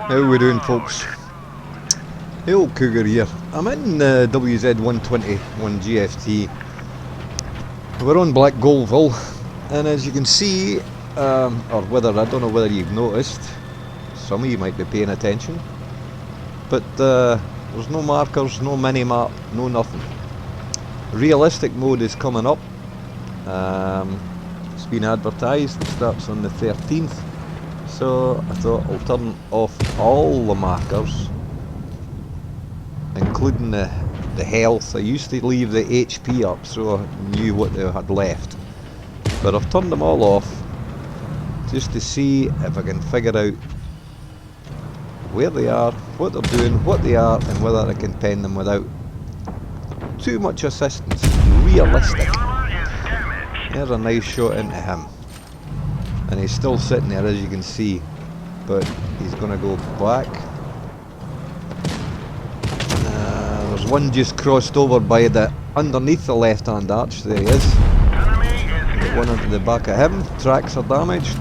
How we doing, folks? Hey, old Cougar here. I'm in WZ120 1 GFT. We're on Black Goldville, and as you can see, or whether I don't know whether you've noticed, some of you might be paying attention, but there's no markers, no mini-map, no nothing. Realistic mode is coming up. It's been advertised. It starts on the 13th. So I thought I'll turn off all the markers, including the health. I used to leave the HP up so I knew what they had left, but I've turned them all off just to see if I can figure out where they are, what they're doing, what they are, and whether I can pen them without too much assistance. Realistic. There's a nice shot into him. And he's still sitting there, as you can see, but he's going to go back. There's one just crossed over by the underneath the left-hand arch. There he is. Got one into the back of him. Tracks are damaged.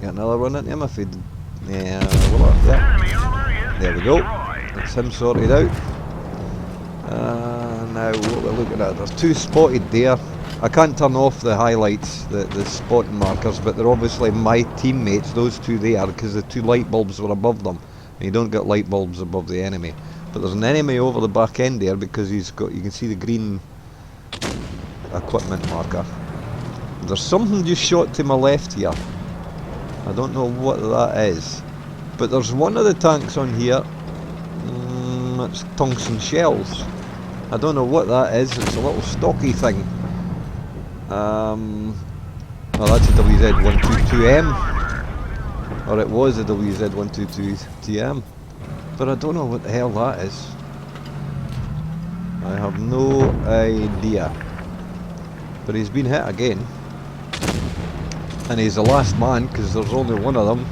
Got another one into him if he. Yeah, there we go. That's him sorted out. Now what we're looking at, there's two spotted there. I can't turn off the highlights, the spotting markers, but they're obviously my teammates, those two there, because the two light bulbs were above them. And you don't get light bulbs above the enemy. But there's an enemy over the back end there because he's got, you can see the green equipment marker. There's something just shot to my left here. I don't know what that is. But there's one of the tanks on here. That's tungsten shells. I don't know what that is. It's a little stocky thing. Well, that's a WZ122M, or it was a WZ122TM, but I don't know what the hell that is. I have no idea. But he's been hit again, and he's the last man because there's only one of them.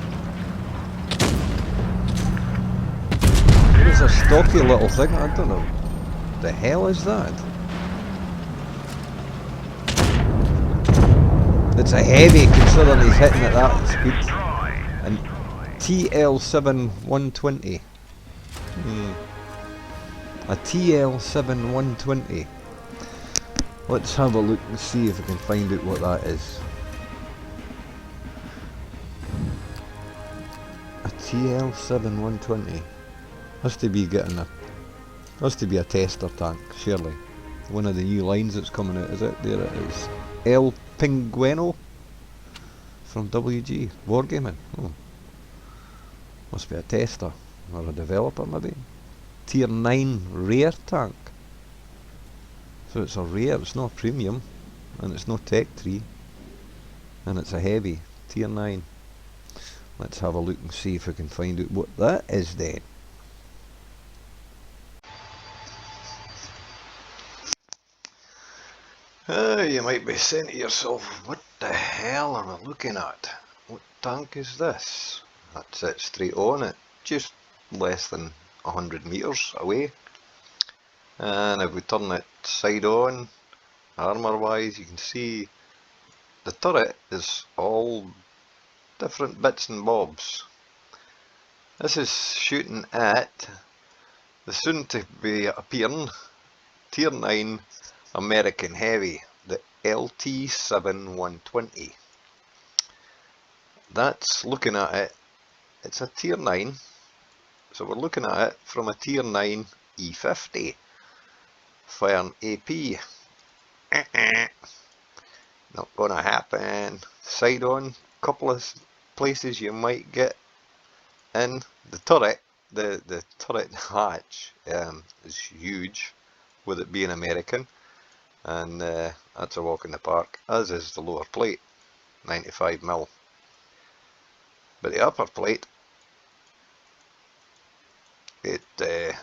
There's a stocky little thing. I don't know. What the hell is that? It's a heavy considering he's hitting at that speed. And TL7 120. A TL7 120. Let's have a look and see if we can find out what that is. A TL7 120. Has to be getting a. Has to be a tester tank, surely. One of the new lines that's coming out, is it? There it is. El Pingueno from WG Wargaming. Oh, must be a tester or a developer maybe. Tier 9 rare tank. So it's a rare, it's not premium, and it's no tech 3, and it's a heavy tier 9. Let's have a look and see if we can find out what that is then. You might be saying to yourself, what the hell are we looking at? What tank is this? That's it, straight on it, just less than 100 meters away. And if we turn it side on, armour wise, you can see the turret is all different bits and bobs. This is shooting at the soon to be appearing tier 9 American Heavy, the LT7 120. That's looking at it, it's a tier 9, so we're looking at it from a tier 9 E50 firing AP. Not gonna happen. Side on, couple of places you might get in. The turret, the turret hatch is huge with it being American. And that's a walk in the park, as is the lower plate, 95mm. But the upper plate,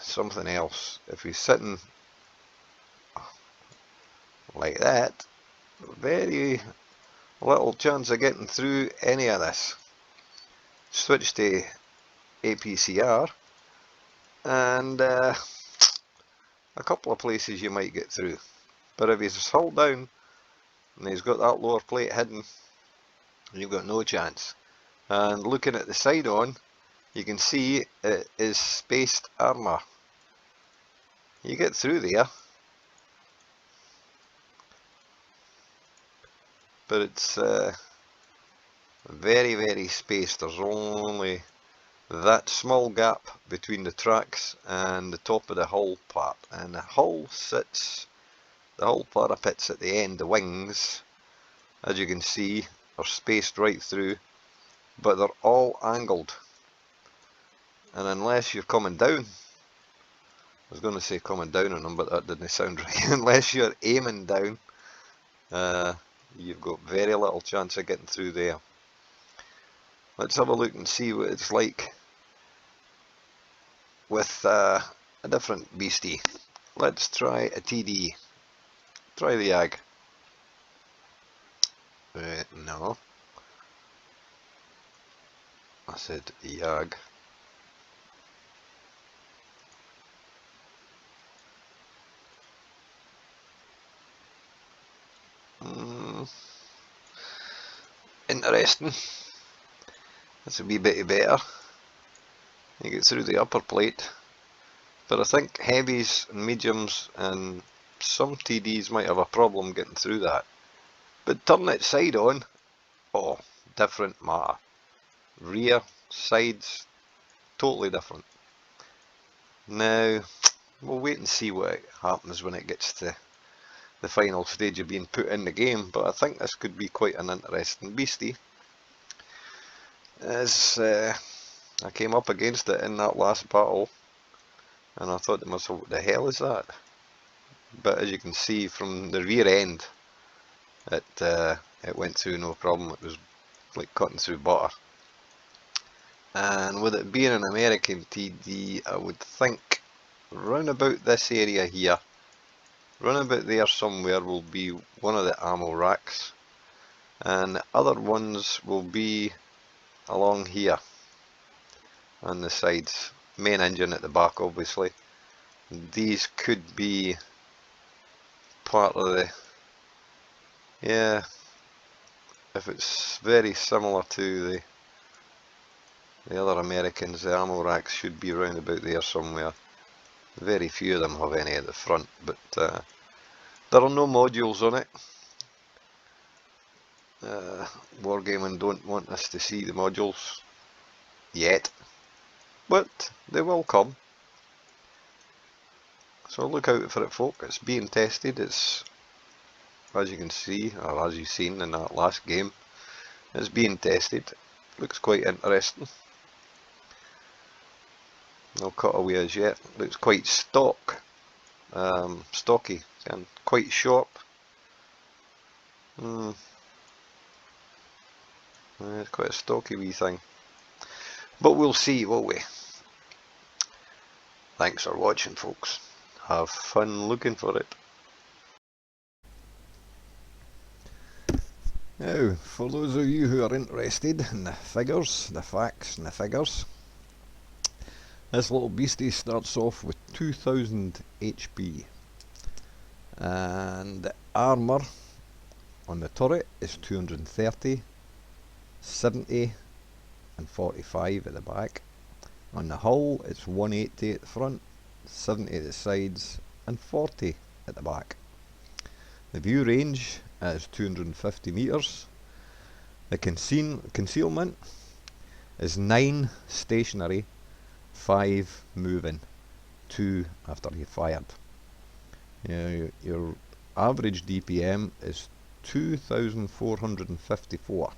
something else. If he's sitting like that, very little chance of getting through any of this. Switch to APCR, and a couple of places you might get through. But if he's hull down and he's got that lower plate hidden, you've got no chance. And looking at the side on, you can see it is spaced armour. You get through there, but it's very, very spaced. There's only that small gap between the tracks and the top of the hull part, and the hull parapets at the end, the wings, as you can see, are spaced right through, but they're all angled, and unless you're coming down, I was going to say coming down on them, but that didn't sound right. Unless you're aiming down, you've got very little chance of getting through there. Let's have a look and see what it's like with a different beastie. Let's try a TD. Try the YAG. No. I said YAG. Interesting. That's a wee bit better. You get through the upper plate, but I think heavies and mediums and some TDs might have a problem getting through that. But turn it side on, oh, different matter. Rear, sides, totally different. Now, we'll wait and see what happens when it gets to the final stage of being put in the game, but I think this could be quite an interesting beastie, as I came up against it in that last battle, and I thought to myself, what the hell is that? But as you can see from the rear end, it went through no problem. It was like cutting through butter. And with it being an American TD, I would think round about this area here, round about there somewhere, will be one of the ammo racks, and the other ones will be along here on the sides. Main engine at the back, obviously. These could be part of the, yeah, if it's very similar to the other Americans, the ammo racks should be round about there somewhere. Very few of them have any at the front, but there are no modules on it. Wargaming don't want us to see the modules yet, but they will come. So look out for it, folk. It's being tested. It's, as you can see, or as you've seen in that last game, it's being tested. Looks quite interesting. No cutaway as yet. Looks quite stocky and quite sharp. It's quite a stocky wee thing. But we'll see, won't we? Thanks for watching, folks. Have fun looking for it. Now, for those of you who are interested in the figures, the facts and the figures, this little beastie starts off with 2000 HP, and the armour on the turret is 230, 70 and 45 at the back. On the hull it's 180 at the front, 70 at the sides and 40 at the back. The view range is 250 metres. The concealment is 9 stationary, 5 moving, 2 after you fired. Your average DPM is 2454.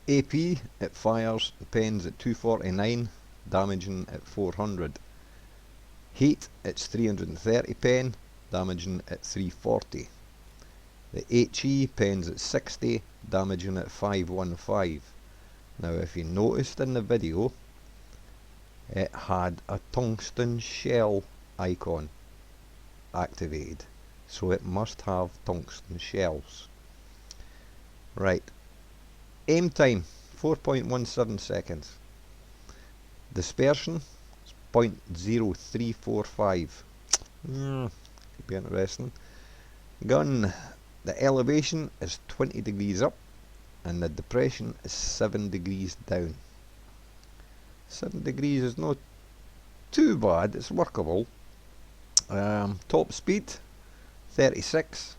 AP, it fires pens at 249, damaging at 400. Heat, it's 330 pen, damaging at 340. The HE pens at 60, damaging at 515. Now if you noticed in the video, it had a tungsten shell icon activated, so it must have tungsten shells. Right, aim time 4.17 seconds. Dispersion is 0.0345. Could be interesting. Gun, the elevation is 20 degrees up, and the depression is 7 degrees down. 7 degrees is not too bad, it's workable. Top speed 36,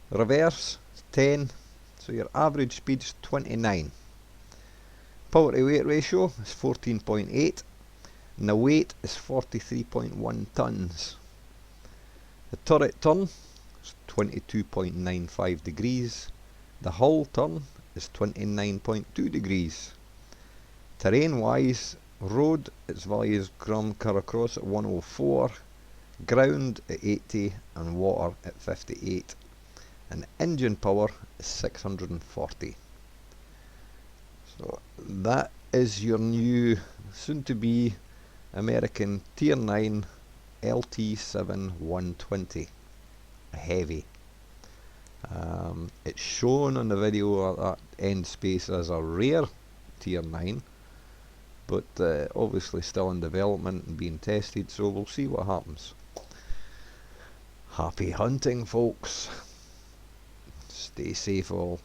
reverse 10, so your average speed is 29. Power to weight ratio is 14.8, and the weight is 43.1 tons. The turret turn is 22.95 degrees. The hull turn is 29.2 degrees. Terrain wise, road, its value is ground car across at 104, ground at 80, and water at 58. And engine power is 640. So that is your new, soon to be American Tier 9 LT7 120, a heavy. It's shown on the video at end space as a rare Tier 9, but obviously still in development and being tested, so we'll see what happens. Happy hunting, folks. Stay safe all.